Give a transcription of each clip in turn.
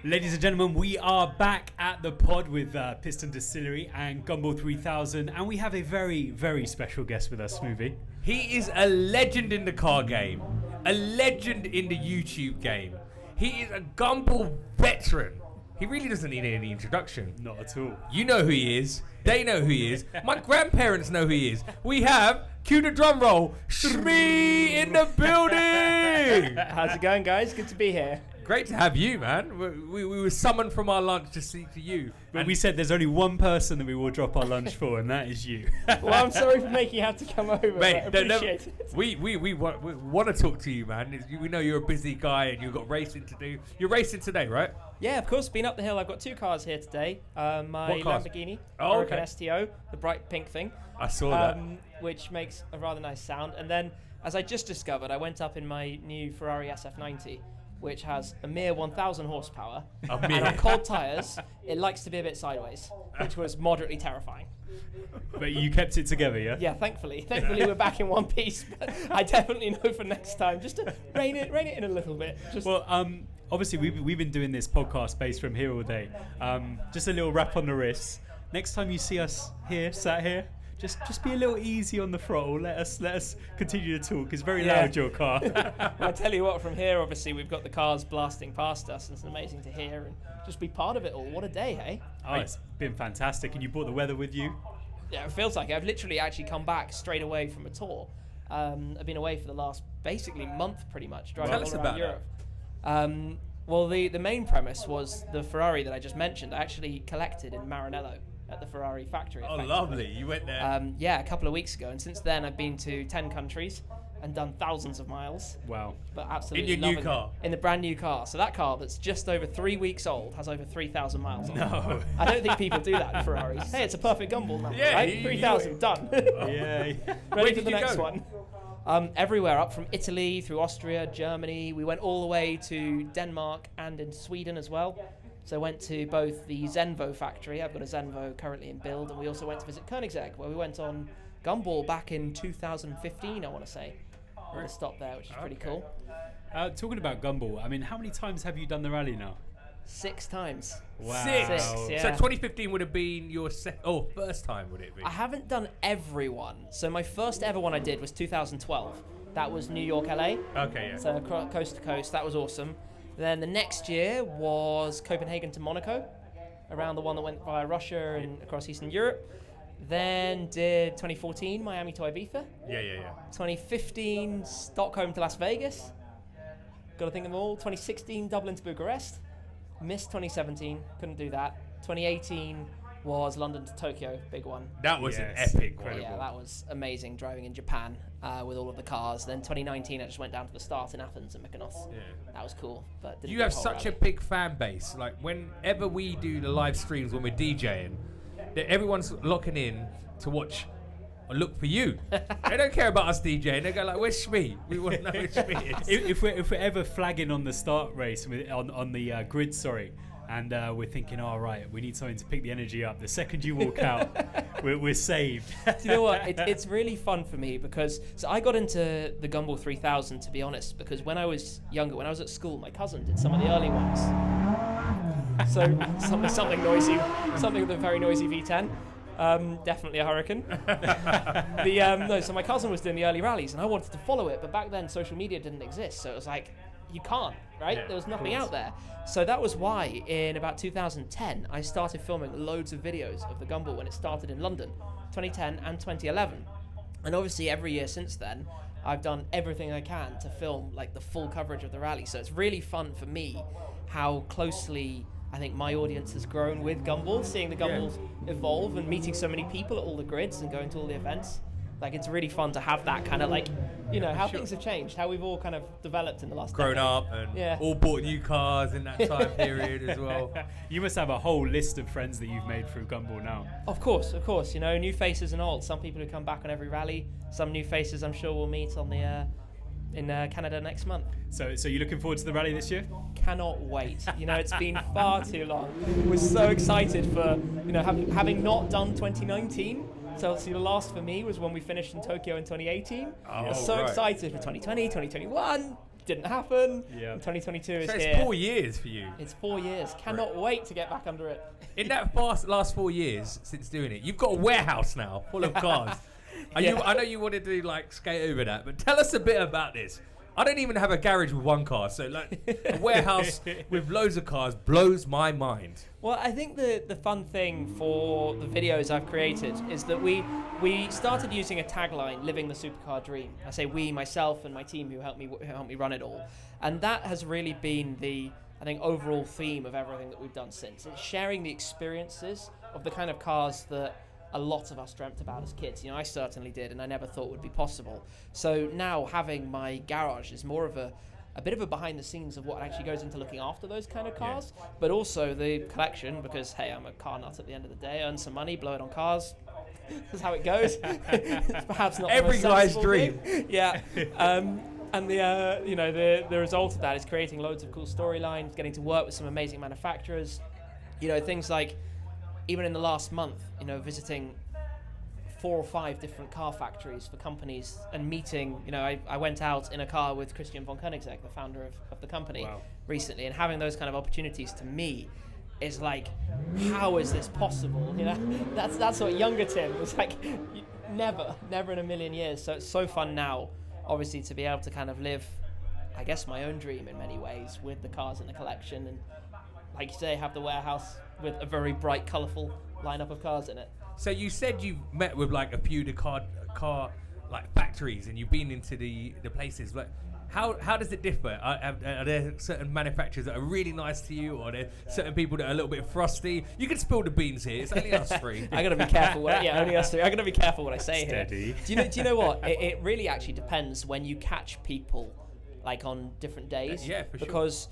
Ladies and gentlemen, we are back at the pod with Piston Distillery and Gumball 3000, and we have a very, very special guest with us, Shmee150. He is a legend in the car game, a legend in the YouTube game. He is a Gumball veteran. He really doesn't need any introduction. Not at all. You know who he is. They know who he is. My grandparents know who he is. We have, cue the drum roll, Shmee in the building. How's it going, guys? Good to be here. Great to have you, man. We were summoned from our lunch to speak to you. But we said there's only one person that we will drop our lunch for, and that is you. Well, I'm sorry for making you have to come over. Mate, I appreciate it. We want to talk to you, man. We know you're a busy guy and you've got racing to do. You're racing today, right? Yeah, of course. Been up the hill. I've got two cars here today. My Lamborghini, Huracan STO, the bright pink thing. I saw that. Which makes a rather nice sound. And then, as I just discovered, I went up in my new Ferrari SF90, which has a mere 1,000 horsepower. And on cold tyres, it likes to be a bit sideways, which was moderately terrifying. But you kept it together, yeah? Yeah, thankfully. Thankfully, we're back in one piece. But I definitely know for next time, just to rein it in a little bit. Well, obviously, we've been doing this podcast based from here all day. Just a little rap on the wrist. Next time you see us here, sat here, just be a little easy on the throttle. Let us continue to talk. It's very loud, your car. Well, I tell you what, from here, obviously, we've got the cars blasting past us. And it's amazing to hear and just be part of it all. What a day, hey? Oh, it's been fantastic. And you brought the weather with you? Yeah, it feels like it. I've literally actually come back straight away from a tour. I've been away for the last, basically, month, pretty much, driving all around Europe. Well, the main premise was the Ferrari that I just mentioned. I actually collected in Maranello at the Ferrari factory. Oh, lovely. You went there. Yeah, a couple of weeks ago. And since then, I've been to 10 countries and done thousands of miles. Wow. But absolutely in your new car? In the brand new car. So that car that's just over 3 weeks old has over 3,000 miles on it. No. I don't think people do that in Ferraris. Hey, it's a perfect Gumball number, right? 3,000, done. Yeah. Ready for the next one. Everywhere, up from Italy, through Austria, Germany. We went all the way to Denmark and in Sweden as well. So I went to both the Zenvo factory. I've got a Zenvo currently in build. And we also went to visit Koenigsegg, where we went on Gumball back in 2015, I want to say. With a stop there, which is pretty cool. Talking about Gumball, I mean, how many times have you done the rally now? 6 times. Wow. 6, yeah. So 2015 would have been your first time, would it be? I haven't done every one. So my first ever one I did was 2012. That was New York, LA. Okay, yeah. So coast to coast. That was awesome. Then the next year was Copenhagen to Monaco, around the one that went via Russia and across Eastern Europe. Then did 2014 Miami to Ibiza. Yeah. 2015 Stockholm to Las Vegas. Got to think of them all. 2016 Dublin to Bucharest. Missed 2017, couldn't do that. 2018 was London to Tokyo, big one. That was an epic one. Yeah, that was amazing, driving in Japan with all of the cars. Then 2019, I just went down to the start in Athens and Mykonos. Yeah. That was cool. But you have such a big fan base. Like, whenever we do the live streams when we're DJing, everyone's locking in to watch or look for you. They don't care about us DJing. They go like, "Where's Shmee? We want to know where Shmee is." If we're ever flagging on the start race on the grid, and we're thinking, all right, we need something to pick the energy up. The second you walk out, we're saved. Do you know what? It's really fun for me because I got into the Gumball 3000, to be honest, because when I was younger, when I was at school, my cousin did some of the early ones. So something noisy, something with a very noisy V10. Definitely a Huracan. So my cousin was doing the early rallies and I wanted to follow it, but back then social media didn't exist, so it was like, you can't, right? Yeah, there was nothing out there. So that was why in about 2010 I started filming loads of videos of the Gumball when it started in London, 2010 and 2011. And obviously every year since then I've done everything I can to film like the full coverage of the rally. So it's really fun for me how closely I think my audience has grown with Gumball, seeing the Gumballs evolve and meeting so many people at all the grids and going to all the events. Like, it's really fun to have that kind of like, how things have changed, how we've all kind of developed in the last grown decade. up and all bought new cars in that time period as well. You must have a whole list of friends that you've made through Gumball now. Of course, new faces and old. Some people who come back on every rally, some new faces I'm sure we'll meet on the in Canada next month. So you're looking forward to the rally this year? Cannot wait. It's been far too long. We're so excited for, having not done 2019. So obviously the last for me was when we finished in Tokyo in 2018. Excited for 2020, 2021. didn't happen. Yeah. 2022 is So here. it's 4 years for you. It's 4 years. Cannot wait to get back under it. In that last 4 years since doing it, you've got a warehouse now full of cars. Yeah. I know you wanted to like skate over that, but tell us a bit about this. I don't even have a garage with one car, so like a warehouse with loads of cars blows my mind. Well, I think the fun thing for the videos I've created is that we started using a tagline, "Living the Supercar Dream." I say we, myself, and my team who helped me run it all, and that has really been the, I think, overall theme of everything that we've done since. It's sharing the experiences of the kind of cars that a lot of us dreamt about as kids. You know, I certainly did, and I never thought would be possible. So now having my garage is more of a bit of a behind the scenes of what actually goes into looking after those kind of cars, but also the collection, because hey, I'm a car nut at the end of the day, earn some money, blow it on cars. That's how it goes. It's perhaps not Every the most guy's sensible dream. thing. Yeah. And the result of that is creating loads of cool storylines, getting to work with some amazing manufacturers. You know, things like, even in the last month, you know, visiting 4 or 5 different car factories for companies and meeting, you know, I went out in a car with Christian von Koenigsegg, the founder of the company, recently, and having those kind of opportunities to me is like, how is this possible? You know, that's what younger Tim was like, never in a million years. So it's so fun now, obviously, to be able to kind of live, I guess, my own dream in many ways with the cars in the collection, and like you say, have the warehouse with a very bright, colourful lineup of cars in it. So you said you've met with like a few of the car like factories, and you've been into the places. Like, how does it differ? Are there certain manufacturers that are really nice to you, or are there certain people that are a little bit frosty? You can spill the beans here. It's only us three. I gotta be careful. Only us three. I gotta be careful what I say Steady. here. Do you know what? It really actually depends when you catch people, like on different days. Yeah, for sure. Because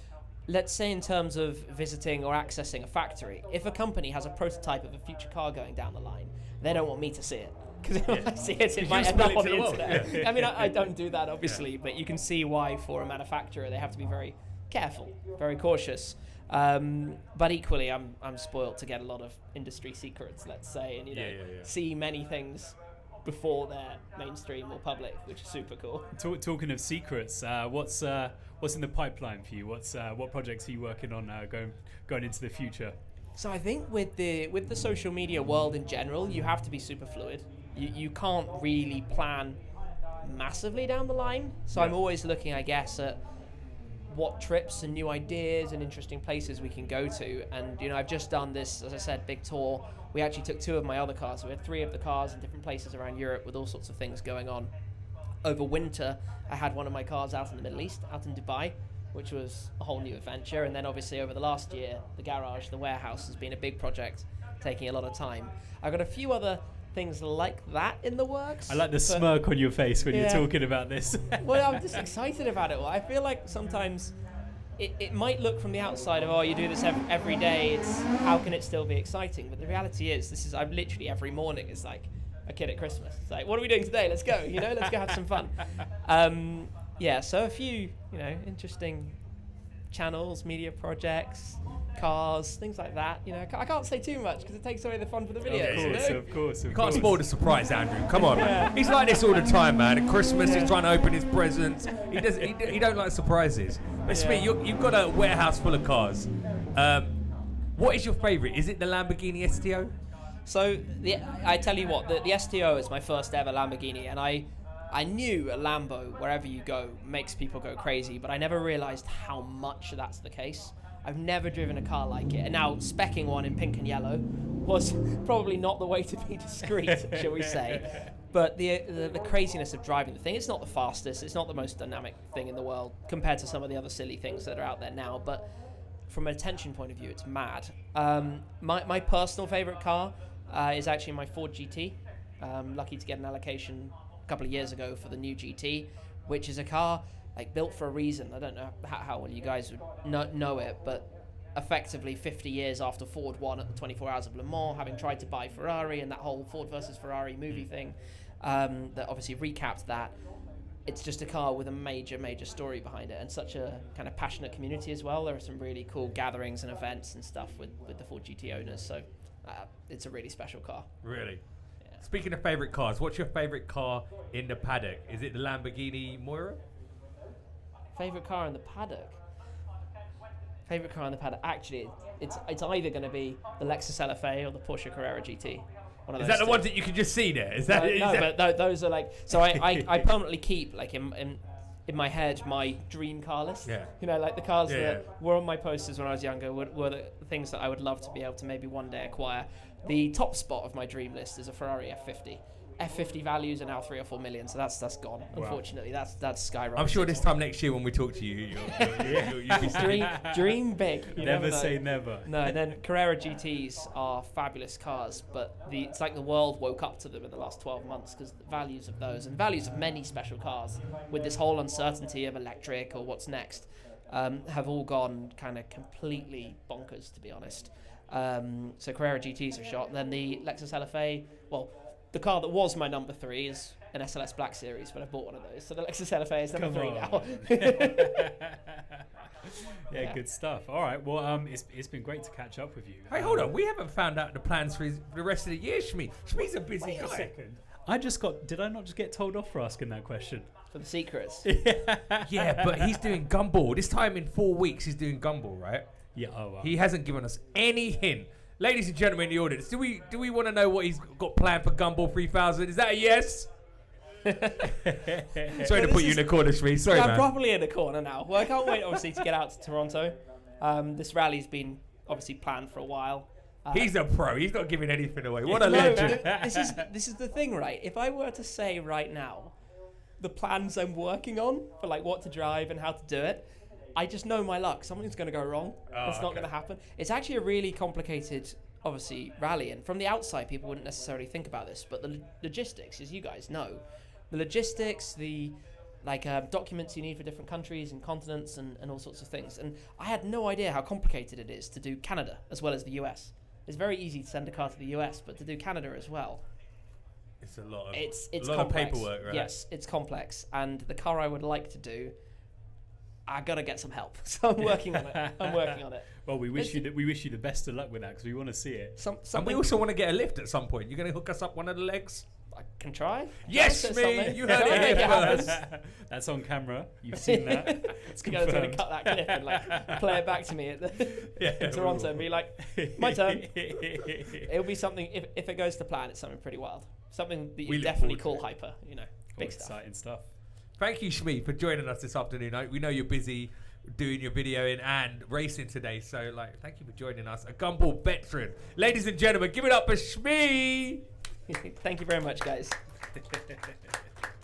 let's say in terms of visiting or accessing a factory, if a company has a prototype of a future car going down the line, they don't want me to see it. Because if I see it, it might end up on the internet. Yeah. I mean, I don't do that, obviously, but you can see why for a manufacturer they have to be very careful, very cautious. But equally, I'm spoiled to get a lot of industry secrets, let's say, and see many things before they're mainstream or public, which is super cool. Talking of secrets, what's in the pipeline for you? What projects are you working on going into the future? So I think with the social media world in general, you have to be super fluid. You can't really plan massively down the line. So I'm always looking, I guess, at what trips and new ideas and interesting places we can go to. And you know, I've just done this, as I said, big tour. We actually took 2 of my other cars. So we had 3 of the cars in different places around Europe with all sorts of things going on. Over winter, I had one of my cars out in the Middle East, out in Dubai, which was a whole new adventure. And then obviously over the last year, the garage, the warehouse has been a big project, taking a lot of time. I've got a few other things like that in the works. I like the smirk on your face when you're talking about this. Well, I'm just excited about it all. I feel like sometimes it might look from the outside of, oh, you do this every day, it's how can it still be exciting? But the reality is, I'm literally every morning is like a kid at Christmas. It's like, what are we doing today? Let's go, let's go have some fun. So a few, interesting channels, media projects, cars, things like that. I can't say too much because it takes away the fun for the videos. Of course. You can't spoil the surprise, Andrew. Come on, man. He's like this all the time, man. At Christmas, he's trying to open his presents. He don't like surprises. But Shmee, you've got a warehouse full of cars. What is your favourite? Is it the Lamborghini STO? So I tell you what, the STO is my first ever Lamborghini, and I knew a Lambo, wherever you go, makes people go crazy, but I never realised how much that's the case. I've never driven a car like it. And now, specking one in pink and yellow was probably not the way to be discreet, shall we say. But the craziness of driving the thing, it's not the fastest, it's not the most dynamic thing in the world compared to some of the other silly things that are out there now, but from an attention point of view, it's mad. My personal favourite car is actually my Ford GT. Lucky to get an allocation a couple of years ago for the new GT, which is a car built for a reason. I don't know how well you guys would know it, but effectively 50 years after Ford won at the 24 Hours of Le Mans, having tried to buy Ferrari and that whole Ford versus Ferrari movie thing, that obviously recapped that. It's just a car with a major story behind it, and such a kind of passionate community as well. There are some really cool gatherings and events and stuff with the Ford GT owners, so it's a really special car. Really? Yeah. Speaking of favourite cars, what's your favourite car in the paddock? Is it the Lamborghini Moira? Favorite car in the paddock. Favorite car in the paddock. Actually, it's either going to be the Lexus LFA or the Porsche Carrera GT. One of Is those that the two. ones that you can just see there? Is that? But those are like. So I permanently keep like in my head my dream car list. Yeah. You know, like the cars Yeah, that were on my posters when I was younger were the things that I would love to be able to maybe one day acquire. The top spot of my dream list is a Ferrari F50. F50 values are now 3 or 4 million, so that's gone. Wow. Unfortunately, that's skyrocketed. I'm sure this time next year when we talk to you, you'll be dream big. You Never know. say never. No, and then Carrera GTs are fabulous cars, but it's like the world woke up to them in the last 12 months because the values of those and values of many special cars with this whole uncertainty of electric or what's next have all gone kind of completely bonkers, to be honest. So Carrera GTs are shot. And then the Lexus LFA, well, the car that was my number 3 is an SLS Black Series, but I bought one of those. So the Lexus LFA is number 3 now. Yeah, good stuff. All right, well, it's been great to catch up with you. Hey, hold on. We haven't found out the plans for the rest of the year, Shmee. Shmee's a busy Wait guy. a second. Did I not just get told off for asking that question? For the secrets. Yeah, but he's doing Gumball. This time in 4 weeks, he's doing Gumball, right? Yeah, oh, wow. He hasn't given us any hint. Ladies and gentlemen in the audience, do we want to know what he's got planned for Gumball 3000? Is that a yes? Sorry to put you in the corner, Shmee. Sorry, I'm man. properly in the corner now. Well, I can't wait, obviously, to get out to Toronto. This rally's been obviously planned for a while. He's a pro. He's not giving anything away. What a No, legend. this is the thing, right? If I were to say right now the plans I'm working on for like what to drive and how to do it, I just know my luck. Something's going to go wrong. It's not going to happen. It's actually a really complicated, obviously, rally. And from the outside, people wouldn't necessarily think about this. But the logistics, as you guys know, the logistics, the documents you need for different countries and continents and all sorts of things. And I had no idea how complicated it is to do Canada as well as the US. It's very easy to send a car to the US, but to do Canada as well, It's a lot of it's a lot complex. of paperwork, right? Yes, it's complex. And the car I would like to do, I gotta get some help. So I'm working on it. Well, we wish you the best of luck with that because we want to see it. And we Something also want to get a lift at some point. You're going to hook us up one of the legs? I can try. Yes, I'll say me. something. You heard I'll it make here happen. first. That's on camera. You've seen that. It's You gotta confirmed. cut that clip and like play it back to me in Toronto and be like, my turn. It'll be something. If it goes to plan, it's something pretty wild. Something that We you look definitely forward call to hyper. You know, Oh, big stuff. exciting stuff. Thank you, Shmee, for joining us this afternoon. We know you're busy doing your videoing and racing today, so thank you for joining us. A Gumball veteran. Ladies and gentlemen, give it up for Shmee! Thank you very much, guys.